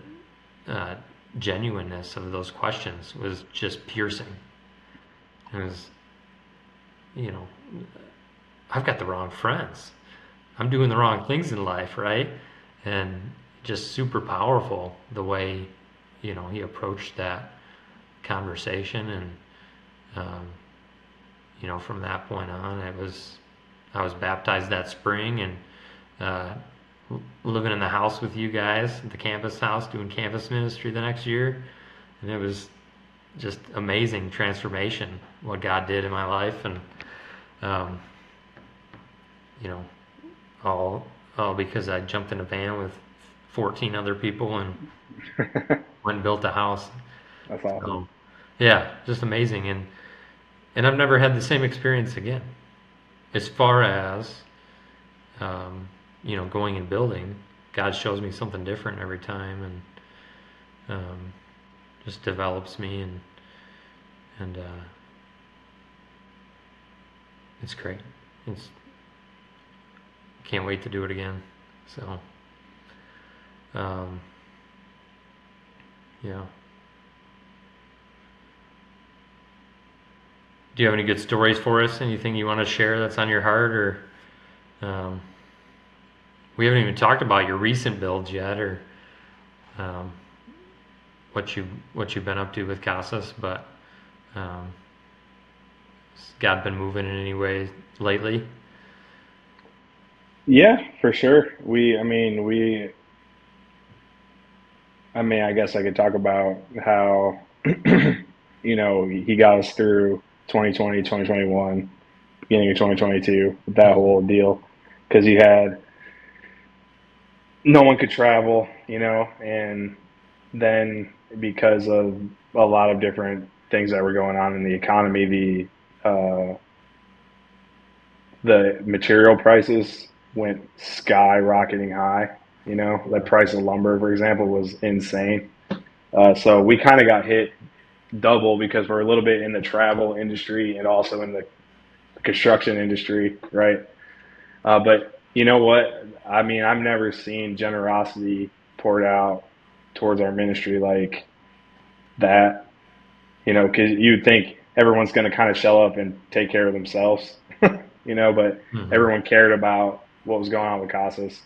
S1: genuineness of those questions was just piercing. It was, I've got the wrong friends. I'm doing the wrong things in life, right? And just super powerful the way, he approached that conversation. And, from that point on, I was baptized that spring, and living in the house with you guys at the campus house, doing campus ministry the next year. And it was just amazing transformation, what God did in my life. And, all because I jumped in a van with 14 other people and went and built a house.
S2: That's awesome.
S1: So, yeah, just amazing. And I've never had the same experience again. As far as, going and building, God shows me something different every time, and just develops me, and it's great. Can't wait to do it again. So, yeah. Do you have any good stories for us? Anything you want to share that's on your heart? Or we haven't even talked about your recent builds yet, or what you've been up to with Casas. But has God been moving in any way lately?
S2: Yeah, for sure. I guess I could talk about how, he got us through 2020, 2021, beginning of 2022, that whole deal. Because you had no one could travel, and then because of a lot of different things that were going on in the economy, the material prices went skyrocketing high. The price of lumber, for example, was insane. So we kind of got hit double because we're a little bit in the travel industry and also in the construction industry, right? But you know what? I've never seen generosity poured out towards our ministry like that. Because you'd think everyone's going to kind of shell up and take care of themselves, but everyone cared about what was going on with Casas.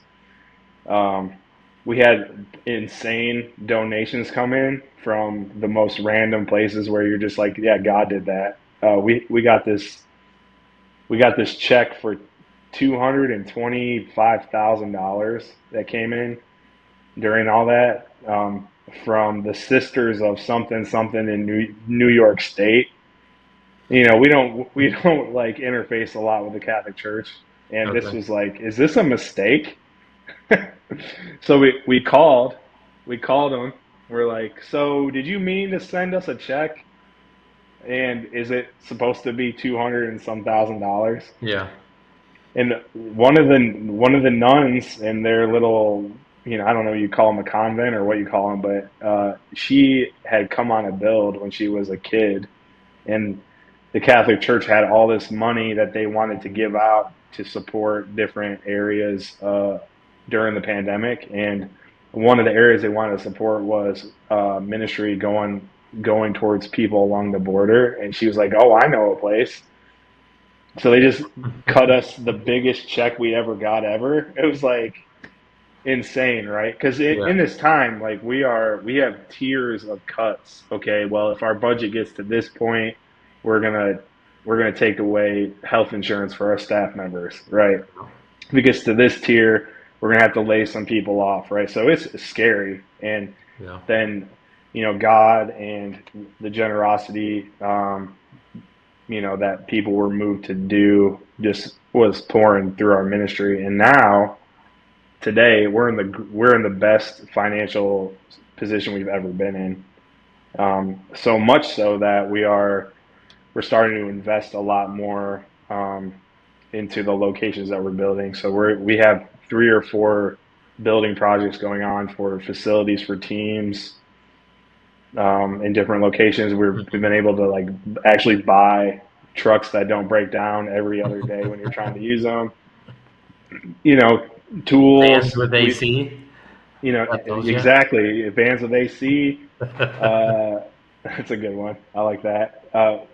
S2: We had insane donations come in from the most random places where you're just like, yeah, God did that. We got this check for $225,000 that came in during all that, from the Sisters of something something in New York State. We don't like interface a lot with the Catholic Church, and this
S1: Okay.
S2: was like, is this a mistake? So we called them. We're like, so did you mean to send us a check? And is it supposed to be 200 and some $1,000?
S1: Yeah.
S2: And one of the nuns in their little, I don't know, you call them a convent or what you call them, but she had come on a build when she was a kid, and the Catholic Church had all this money that they wanted to give out to support different areas during the pandemic. And one of the areas they wanted to support was ministry going towards people along the border. And she was like, "Oh, I know a place." So they just cut us the biggest check we ever got ever. It was like insane, right? Because
S1: Yeah.
S2: in this time, like we have tiers of cuts. Okay, well, if our budget gets to this point, we're gonna we're going to take away health insurance for our staff members, right? Because to this tier, we're going to have to lay some people off, right? So it's scary. And
S1: Yeah.
S2: then, God and the generosity, that people were moved to do just was pouring through our ministry. And now, today, we're in the best financial position we've ever been in. So much so that we're starting to invest a lot more into the locations that we're building. So we have 3 or 4 building projects going on for facilities for teams in different locations. We've been able to like actually buy trucks that don't break down every other day when you're trying to use them. Tools.
S1: Vans with AC. Got those yet?
S2: Exactly. Vans with AC. That's a good one. I like that.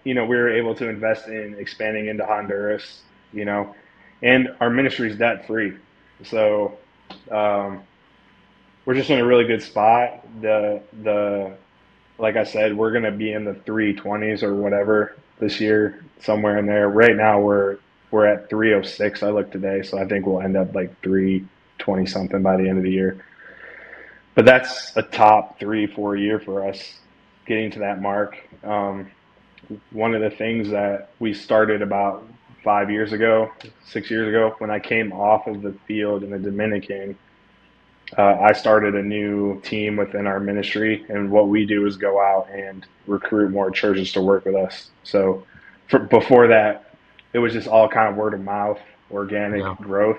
S2: We were able to invest in expanding into Honduras, and our ministry is debt free. So we're just in a really good spot. Like I said, we're going to be in the 320s or whatever this year, somewhere in there. Right now we're at 306. I looked today, so I think we'll end up like 320 something by the end of the year. But that's a top 3-4 year for us, getting to that mark. One of the things that we started about 5 years ago, 6 years ago, when I came off of the field in the Dominican, I started a new team within our ministry, and what we do is go out and recruit more churches to work with us. So before that, it was just all kind of word of mouth, organic growth.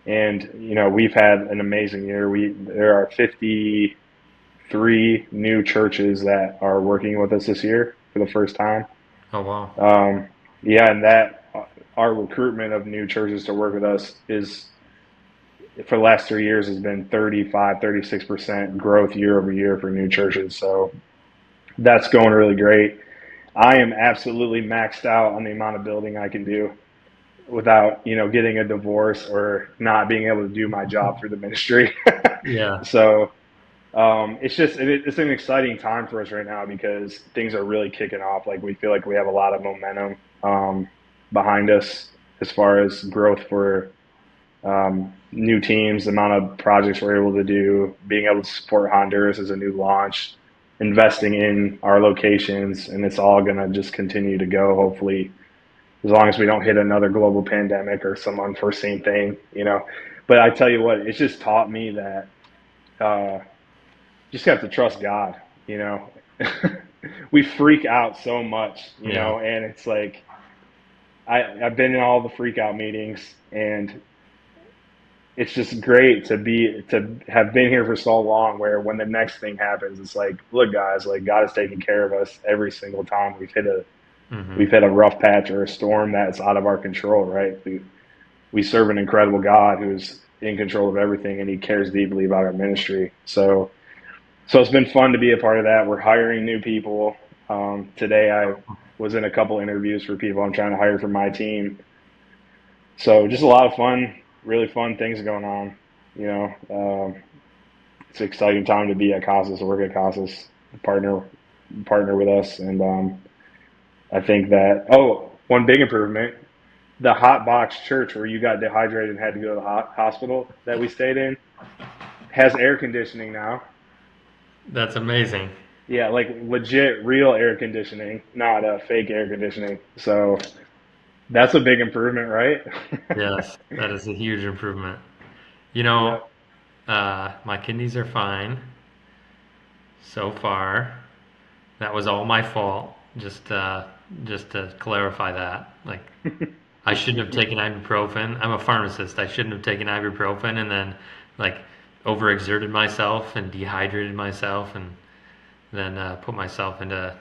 S2: And, we've had an amazing year. There are 53 new churches that are working with us this year for the first time.
S1: Oh, wow.
S2: And our recruitment of new churches to work with us is, for the last 3 years, has been 36% growth year over year for new churches. So that's going really great. I am absolutely maxed out on the amount of building I can do without, getting a divorce or not being able to do my job for the ministry.
S1: Yeah.
S2: So it's an exciting time for us right now because things are really kicking off. Like, we feel like we have a lot of momentum behind us as far as growth for new teams, the amount of projects we're able to do, being able to support Honduras as a new launch, investing in our locations, and it's all going to just continue to go, hopefully, as long as we don't hit another global pandemic or some unforeseen thing, But I tell you what, it's just taught me that you just have to trust God, We freak out so much, and it's like I've been in all the freak out meetings, and it's just great to have been here for so long, where when the next thing happens, it's like, look, guys, like, God is taking care of us every single time we've hit a rough patch or a storm that's out of our control, right? We serve an incredible God who's in control of everything, and He cares deeply about our ministry. So it's been fun to be a part of that. We're hiring new people. Today I was in a couple interviews for people I'm trying to hire for my team. So just a lot of fun, really fun things going on. It's an exciting time to be at Casas, work at Casas, partner with us, and I think that one big improvement, the hot box church where you got dehydrated and had to go to the hospital that we stayed in has air conditioning now.
S1: That's amazing.
S2: Yeah, like legit, real air conditioning, not fake air conditioning. So that's a big improvement, right?
S1: Yes, that is a huge improvement.
S2: Yep.
S1: My kidneys are fine so far. That was all my fault. Just to clarify that. Like, I shouldn't have taken ibuprofen. I'm a pharmacist. I shouldn't have taken ibuprofen and then, like, overexerted myself and dehydrated myself and then put myself into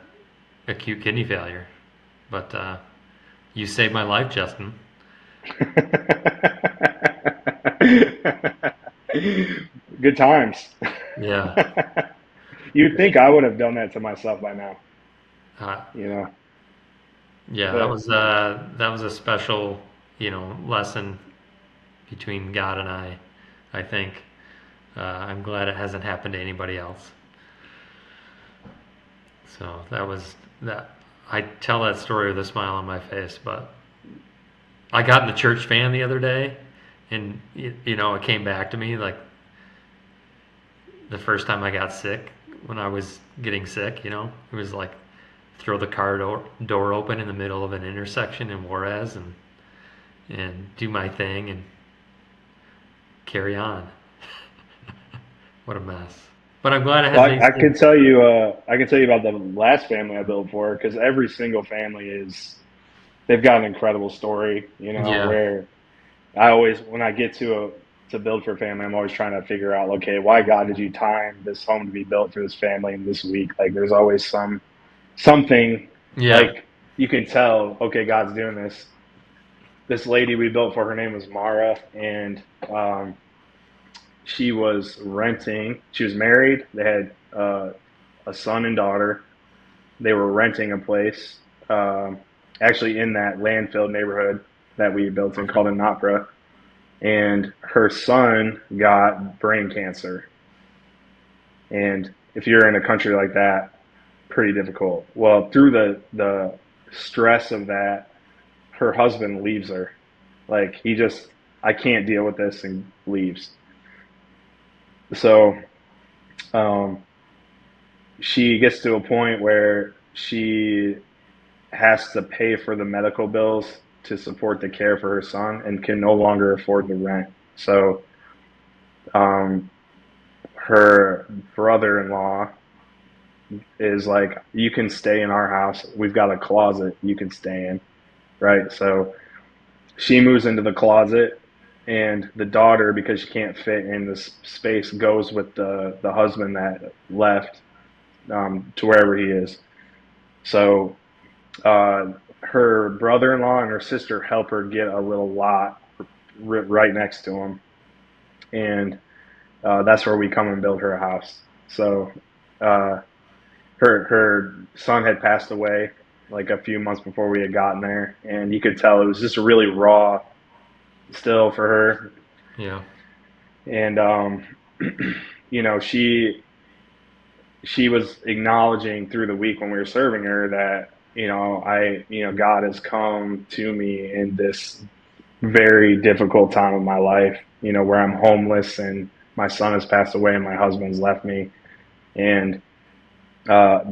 S1: acute kidney failure. But you saved my life, Justin.
S2: Good times.
S1: Yeah.
S2: You'd think I would have done that to myself by now.
S1: Yeah,
S2: But
S1: that was a special, lesson between God and I think. I'm glad it hasn't happened to anybody else. So that was that. I tell that story with a smile on my face, but I got in the church van the other day, and it came back to me like the first time I got sick, when I was getting sick. It was like throw the car door open in the middle of an intersection in Juarez and do my thing and carry on. What a mess. But I'm glad it has
S2: Well,
S1: these
S2: I
S1: things.
S2: can tell you, I can tell you about the last family I built for, because every single family they've got an incredible story,
S1: Yeah,
S2: where I always, when I get to build for a family, I'm always trying to figure out, okay, why God did you time this home to be built for this family in this week? Like, there's always something,
S1: yeah,
S2: like, you can tell, okay, God's doing this. This lady we built for, her name was Mara, and she was renting. She was married. They had a son and daughter. They were renting a place, actually in that landfill neighborhood that we built in
S1: okay,
S2: called Anapra. And her son got brain cancer. And if you're in a country like that, pretty difficult. Well, through the stress of that, her husband leaves her. Like, he just, I can't deal with this, and leaves. So um, she gets to a point where she has to pay for the medical bills to support the care for her son and can no longer afford the rent. So um, her brother-in-law is like, you can stay in our house. We've got a closet you can stay in, right? So she moves into the closet, and the daughter, because she can't fit in this space, goes with the husband that left, to wherever he is. So her brother-in-law and her sister help her get a little lot right next to him, and that's where we come and build her a house. So uh, her son had passed away like a few months before we had gotten there, and you could tell it was just really raw still for her.
S1: yeah,
S2: And she was acknowledging through the week when we were serving her that, God has come to me in this very difficult time of my life, where I'm homeless and my son has passed away and my husband's left me. And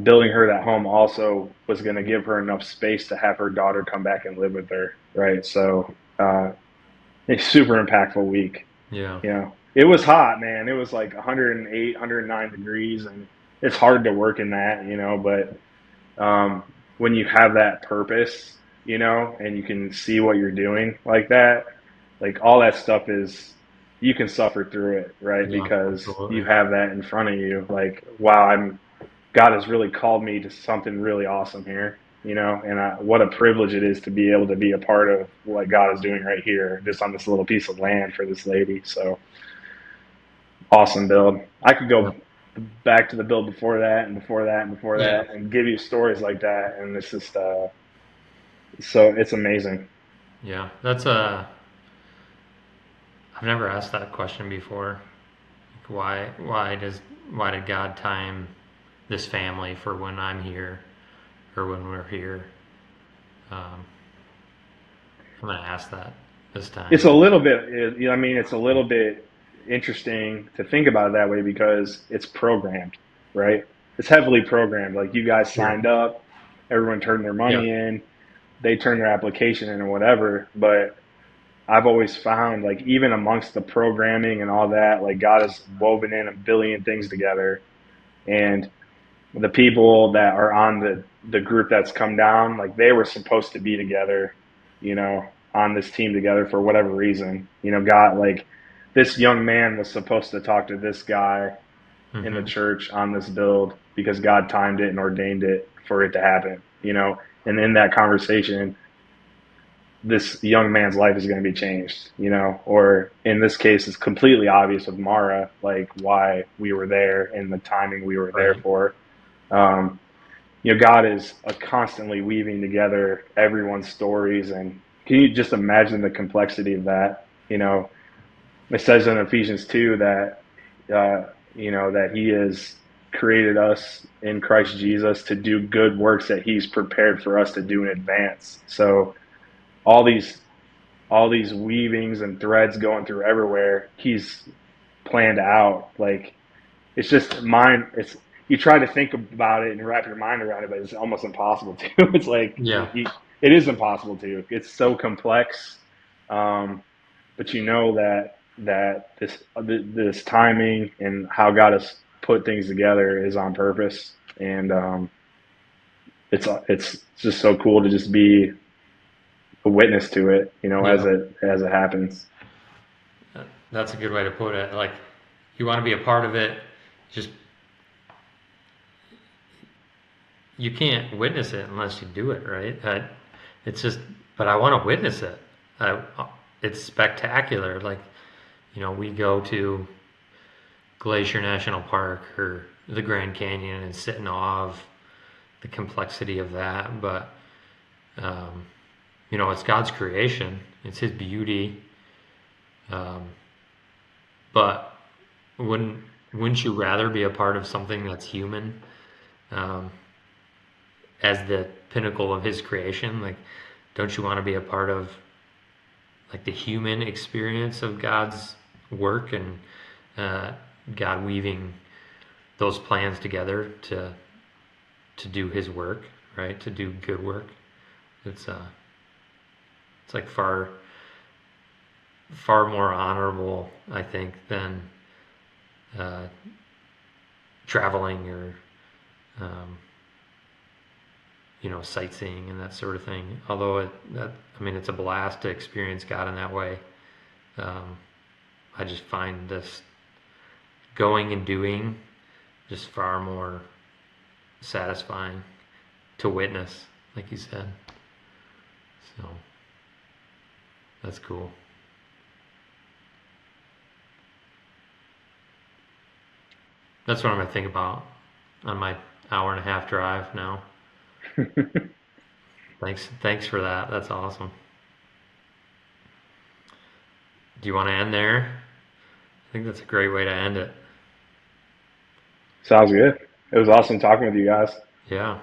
S2: building her that home also was going to give her enough space to have her daughter come back and live with her, right? So a super impactful week.
S1: yeah,
S2: It was hot, man. It was like 108, 109 degrees, and it's hard to work in that, but when you have that purpose, and you can see what you're doing like that, like, all that stuff is, you can suffer through it, right?
S1: yeah,
S2: Because you
S1: absolutely.
S2: have that in front of you. Like, wow, God has really called me to something really awesome here, and what a privilege it is to be able to be a part of what God is doing right here, just on this little piece of land for this lady. So awesome build. I could
S1: Yeah,
S2: go back to the build before that and before that and before
S1: yeah,
S2: that and give you stories like that, and it's just so it's amazing.
S1: yeah. I've never asked that question before. Like, why did God time this family for when I'm here or when we're here? Um, I'm gonna ask that this
S2: It's
S1: time.
S2: a little bit, I mean, it's a little bit interesting to think about it that way, because it's programmed, right? It's heavily programmed. Like, you guys
S1: Sure.
S2: signed up, everyone turned their
S1: Yeah.
S2: money in, they turned their application in or whatever. But I've always found, like, even amongst the programming and all that, like, God has woven in a billion things together. And the people that are on the group that's come down, like, they were supposed to be together, on this team together for whatever reason. God, like, this young man was supposed to talk to this guy in the
S1: Mm-hmm.
S2: church on this build because God timed it and ordained it for it to happen. And in that conversation, this young man's life is going to be changed. Or in this case, it's completely obvious with Mara, like, why we were there and the timing we were there
S1: Right.
S2: for. Um, God is constantly weaving together everyone's stories, and can you just imagine the complexity of that? It says in Ephesians 2 that that He is created us in Christ Jesus to do good works that He's prepared for us to do in advance. So all these weavings and threads going through everywhere, He's planned out. Like, it's just mind. It's, you try to think about it and wrap your mind around it, but it's almost impossible to. It's like
S1: Yeah.
S2: it is impossible to. It's so complex. But you know that this timing and how God has put things together is on purpose, and it's just so cool to just be a witness to it, you know,
S1: Yeah.
S2: as it happens.
S1: That's a good way to put it. Like, you want to be a part of it, just you can't witness it unless you do it, right? It's just, but I want to witness it. It's spectacular. Like, we go to Glacier National Park or the Grand Canyon and sit in awe of the complexity of that. But, it's God's creation. It's His beauty. But wouldn't you rather be a part of something that's human, as the pinnacle of His creation? Like, don't you want to be a part of, like, the human experience of God's work and God weaving those plans together to do His work, right? To do good work. It's like far more honorable, I think, than traveling or sightseeing and that sort of thing. Although it's a blast to experience God in that way. I just find this going and doing just far more satisfying to witness, like you said. So that's cool. That's what I'm gonna think about on my hour-and-a-half drive now. Thanks for that. That's awesome. Do you want to end there? I think that's a great way to end it.
S2: Sounds good. It was awesome talking with you guys.
S1: Yeah.